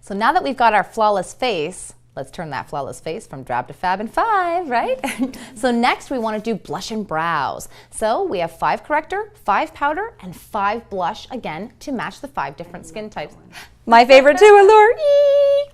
So now that we've got our flawless face, let's turn that flawless face from drab to fab in 5, right? So next we want to do blush and brows. So we have 5 corrector, 5 powder, and 5 blush, again, to match the 5 different skin types. My favorite too, Allure.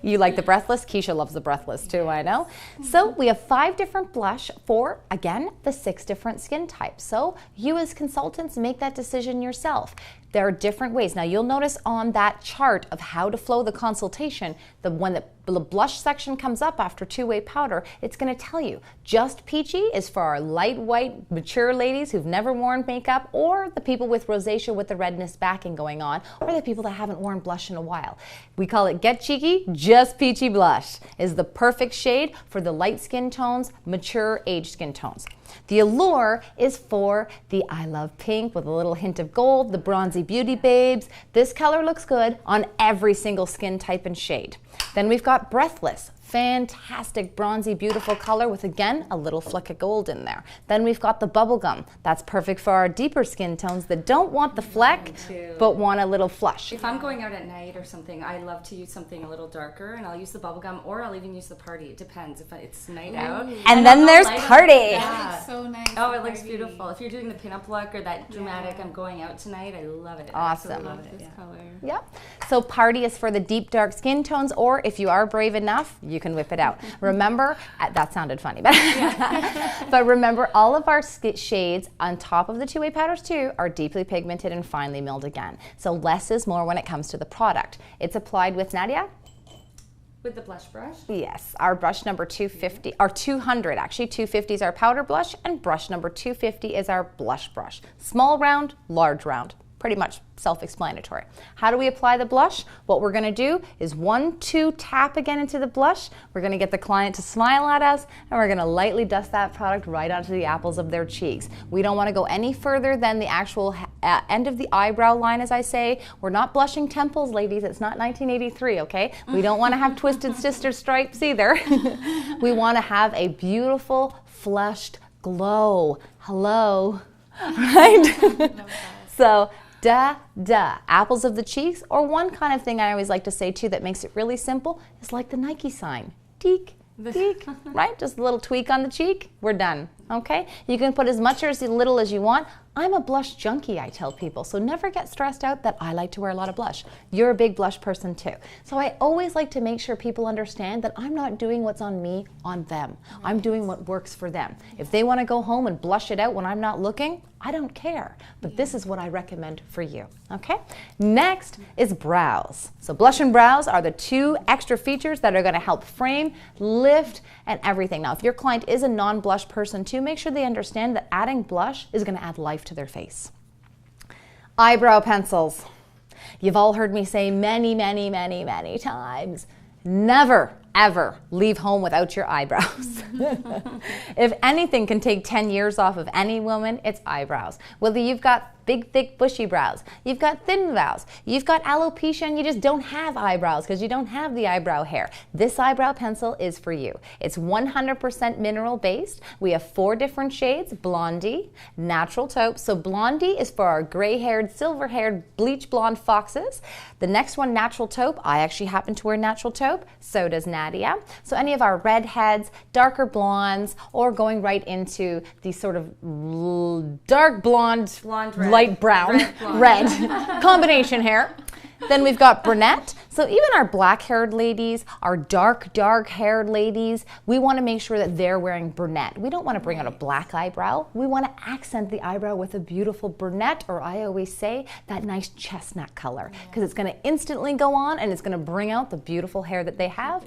You like the breathless? Keisha loves the breathless too, I know. So we have 5 different blush for, again, the 6 different skin types. So you as consultants make that decision yourself. There are different ways. Now you'll notice on that chart of how to flow the consultation, when the blush section comes up after two-way powder, it's going to tell you just peachy is for our light white mature ladies who've never worn makeup, or the people with rosacea with the redness backing going on, or the people that haven't worn blush in a while. We call it Get Cheeky. Just Peachy Blush is the perfect shade for the light skin tones, mature age skin tones. The Allure is for the I love pink with a little hint of gold, the bronzy beauty babes. This color looks good on every single skin type and shade. Then we've got Breathless. Fantastic bronzy beautiful color with, again, a little fleck of gold in there. Then we've got the Bubblegum. That's perfect for our deeper skin tones that don't want the fleck but want a little flush. If I'm going out at night or something, I love to use something a little darker, and I'll use the Bubblegum, or I'll even use the Party. It depends if it's night out. And then there's Party. Yeah. Looks so nice. Oh, it looks beautiful. If you're doing the pinup look or that dramatic, I'm going out tonight, I love it. Awesome. I love this color. Yep. So Party is for the deep dark skin tones, or if you are brave enough, you can whip it out. Remember, that sounded funny, but, but remember all of our shades on top of the two-way powders too are deeply pigmented and finely milled again. So less is more when it comes to the product. It's applied with, Nadia? With the blush brush? Yes, our brush number 250, or 200 actually, 250 is our powder blush, and brush number 250 is our blush brush. Small round, large round. Pretty much self-explanatory. How do we apply the blush? What we're going to do is 1-2 tap again into the blush. We're going to get the client to smile at us, and we're going to lightly dust that product right onto the apples of their cheeks. We don't want to go any further than the actual end of the eyebrow line, as I say. We're not blushing temples, ladies. It's not 1983, okay? We don't want to have twisted sister stripes either. We want to have a beautiful, flushed glow. Hello, right? So, apples of the cheeks, or one kind of thing I always like to say too that makes it really simple is like the Nike sign. Teek, teek, right? Just a little tweak on the cheek, we're done, okay? You can put as much or as little as you want. I'm a blush junkie, I tell people, so never get stressed out that I like to wear a lot of blush. You're a big blush person too. So I always like to make sure people understand that I'm not doing what's on me on them. I'm doing what works for them. If they want to go home and blush it out when I'm not looking, I don't care. But this is what I recommend for you, okay? Next is brows. So blush and brows are the 2 extra features that are going to help frame, lift, and everything. Now, if your client is a non-blush person too, make sure they understand that adding blush is going to add life to their face. Eyebrow pencils. You've all heard me say many, many, many, many times, never, ever leave home without your eyebrows. If anything can take 10 years off of any woman, it's eyebrows. Whether you've got big, thick, bushy brows, you've got thin brows, you've got alopecia and you just don't have eyebrows because you don't have the eyebrow hair. This eyebrow pencil is for you. It's 100% mineral based. We have 4 different shades: Blondie, Natural Taupe. So Blondie is for our gray-haired, silver-haired, bleach blonde foxes. The next one, Natural Taupe. I actually happen to wear Natural Taupe. So does Nadia. So any of our redheads, darker blondes, or going right into the sort of dark blonde red. Light brown, red combination hair. Then we've got brunette. So even our black-haired ladies, our dark-haired ladies, we want to make sure that they're wearing brunette. We don't want to bring out a black eyebrow. We want to accent the eyebrow with a beautiful brunette, or I always say that nice chestnut color, because it's going to instantly go on and it's going to bring out the beautiful hair that they have.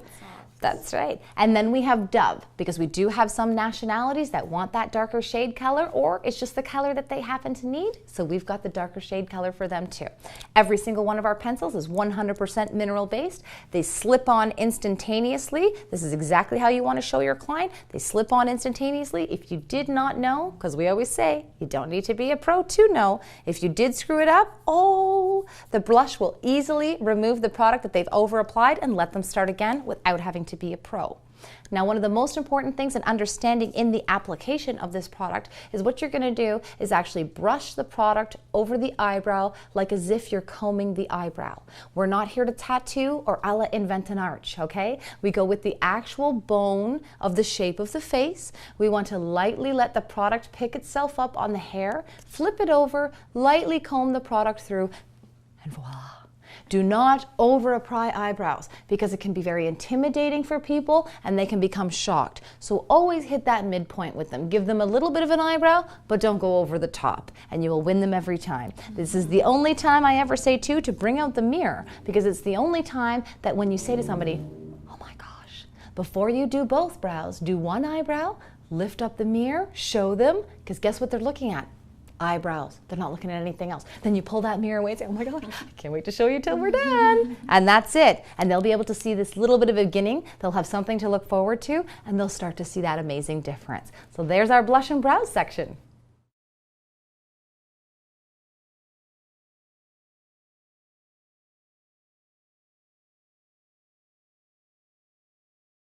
That's right. And then we have Dove, because we do have some nationalities that want that darker shade color, or it's just the color that they happen to need. So we've got the darker shade color for them too. Every single one of our pencils is 100% mineral based. They slip on instantaneously. This is exactly how you want to show your client. They slip on instantaneously. If you did not know, because we always say you don't need to be a pro to know, if you did screw it up, oh, the blush will easily remove the product that they've over applied and let them start again without having to be a pro. Now, one of the most important things in understanding in the application of this product is what you're going to do is actually brush the product over the eyebrow like as if you're combing the eyebrow. We're not here to tattoo or a la invent an arch, okay? We go with the actual bone of the shape of the face. We want to lightly let the product pick itself up on the hair, flip it over, lightly comb the product through, and voila. Do not over-apply eyebrows because it can be very intimidating for people and they can become shocked. So always hit that midpoint with them. Give them a little bit of an eyebrow, but don't go over the top, and you will win them every time. This is the only time I ever say to bring out the mirror, because it's the only time that when you say to somebody, oh my gosh, before you do both brows, do one eyebrow, lift up the mirror, show them, because guess what they're looking at? Eyebrows. They're not looking at anything else. Then you pull that mirror away and say, oh my God, I can't wait to show you till we're done. And that's it. And they'll be able to see this little bit of a beginning. They'll have something to look forward to, and they'll start to see that amazing difference. So there's our blush and brows section.